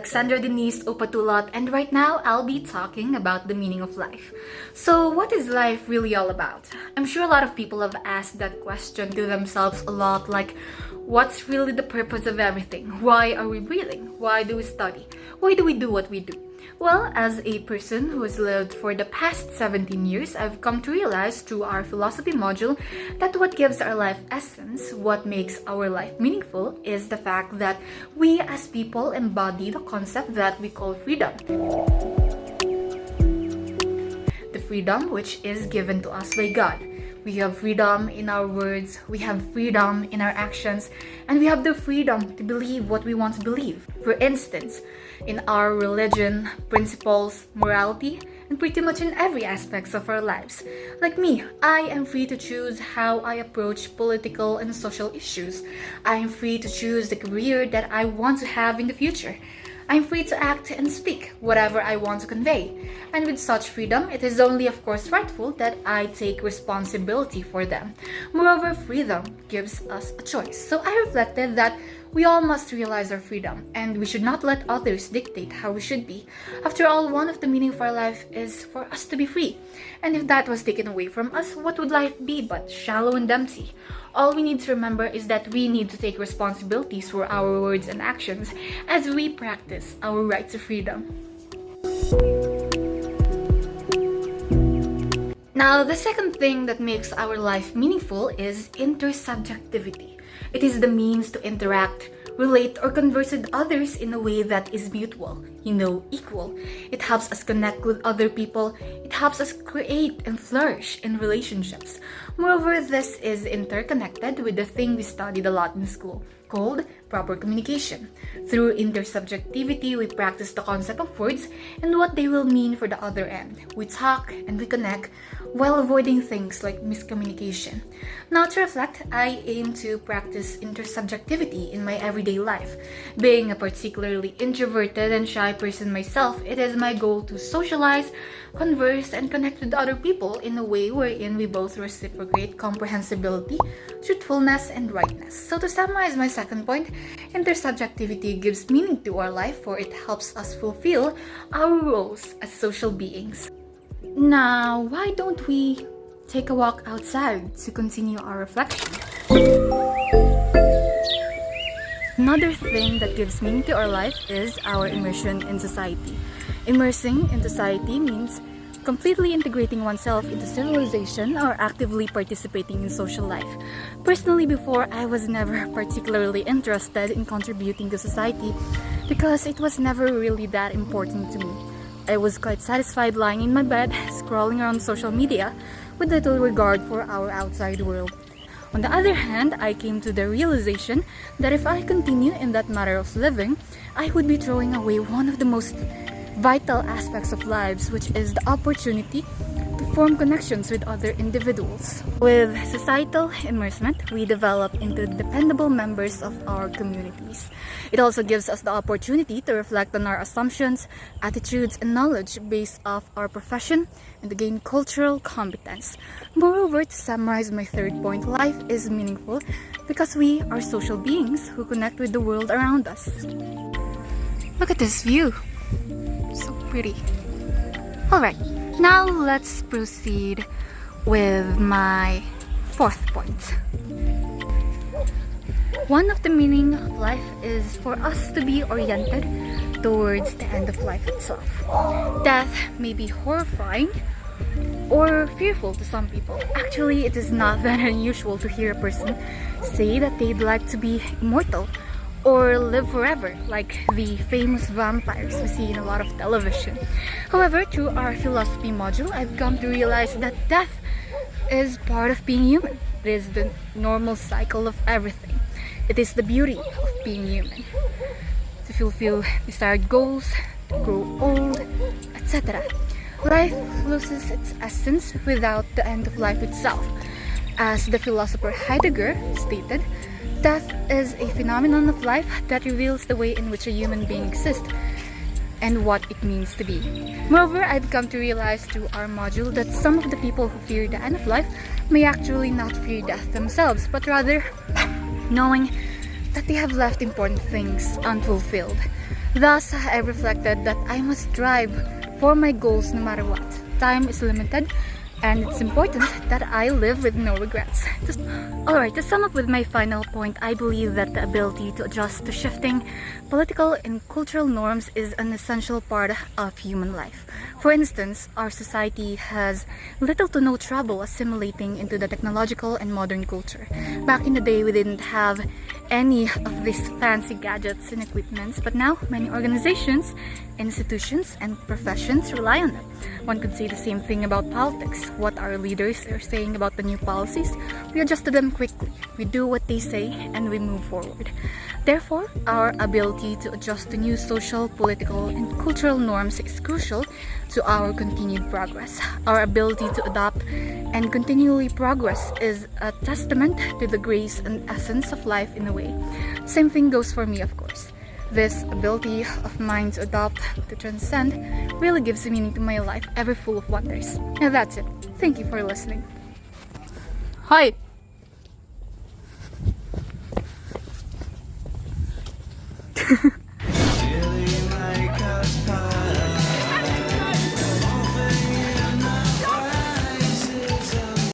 Alexandra Denise Opatulat, and right now I'll be talking about the meaning of life. So, what is life really all about? I'm sure a lot of people have asked that question to themselves a lot, like, what's really the purpose of everything? Why are we breathing? Why do we study? Why do we do what we do? Well, as a person who has lived for the past 17 years, I've come to realize through our philosophy module that what gives our life essence, what makes our life meaningful, is the fact that we as people embody the concept that we call freedom. The freedom which is given to us by God. We have freedom in our words, we have freedom in our actions, and we have the freedom to believe what we want to believe. For instance, in our religion, principles, morality, and pretty much in every aspects of our lives. Like me, I am free to choose how I approach political and social issues. I am free to choose the career that I want to have in the future. I'm free to act and speak whatever I want to convey. And with such freedom, it is only of course rightful that I take responsibility for them. Moreover, freedom gives us a choice. So I reflected that we all must realize our freedom, and we should not let others dictate how we should be. After all, one of the meaning of our life is for us to be free. And if that was taken away from us, what would life be but shallow and empty? All we need to remember is that we need to take responsibilities for our words and actions as we practice our right to freedom. Now, the second thing that makes our life meaningful is intersubjectivity. It is the means to interact, relate, or converse with others in a way that is mutual, equal. It helps us connect with other people. It helps us create and flourish in relationships. Moreover, this is interconnected with the thing we studied a lot in school, called proper communication. Through intersubjectivity, we practice the concept of words and what they will mean for the other end. We talk and we connect while avoiding things like miscommunication. Now, to reflect, I aim to practice intersubjectivity in my everyday life. Being a particularly introverted and shy person myself, it is my goal to socialize, converse, and connect with other people in a way wherein we both reciprocate comprehensibility, truthfulness, and rightness. So to summarize my second point, intersubjectivity gives meaning to our life, for it helps us fulfill our roles as social beings. Now, why don't we take a walk outside to continue our reflection? Another thing that gives meaning to our life is our immersion in society. Immersing in society means completely integrating oneself into civilization or actively participating in social life. Personally, before, I was never particularly interested in contributing to society because it was never really that important to me. I was quite satisfied lying in my bed, scrolling around social media with little regard for our outside world. On the other hand, I came to the realization that if I continue in that matter of living, I would be throwing away one of the most vital aspects of lives, which is the opportunity to form connections with other individuals. With societal immersement, we develop into dependable members of our communities. It also gives us the opportunity to reflect on our assumptions, attitudes, and knowledge based off our profession and to gain cultural competence. Moreover, to summarize my third point, life is meaningful because we are social beings who connect with the world around us. Look at this view. So pretty. Alright, now let's proceed with my fourth point. One of the meaning of life is for us to be oriented towards the end of life itself. Death may be horrifying or fearful to some people. Actually, it is not that unusual to hear a person say that they'd like to be immortal or live forever, like the famous vampires we see in a lot of television. However, through our philosophy module, I've come to realize that death is part of being human. It is the normal cycle of everything. It is the beauty of being human. To fulfill desired goals, to grow old, etc. Life loses its essence without the end of life itself. As the philosopher Heidegger stated, death is a phenomenon of life that reveals the way in which a human being exists and what it means to be. Moreover, I've come to realize through our module that some of the people who fear the end of life may actually not fear death themselves, but rather knowing that they have left important things unfulfilled. Thus, I reflected that I must strive for my goals no matter what. Time is limited, and it's important that I live with no regrets. Alright, to sum up with my final point, I believe that the ability to adjust to shifting political and cultural norms is an essential part of human life. For instance, our society has little to no trouble assimilating into the technological and modern culture. Back in the day, we didn't have any of these fancy gadgets and equipments, but now many organizations, institutions, and professions rely on them. One could say the same thing about politics. What our leaders are saying about the new policies, we adjust to them quickly. We do what they say and we move forward. Therefore, our ability to adjust to new social, political, and cultural norms is crucial to our continued progress. Our ability to adapt and continually progress is a testament to the grace and essence of life in a way. Same thing goes for me, of course. This ability of mine to adapt, to transcend, really gives meaning to my life, ever full of wonders. And that's it. Thank you for listening. Hi!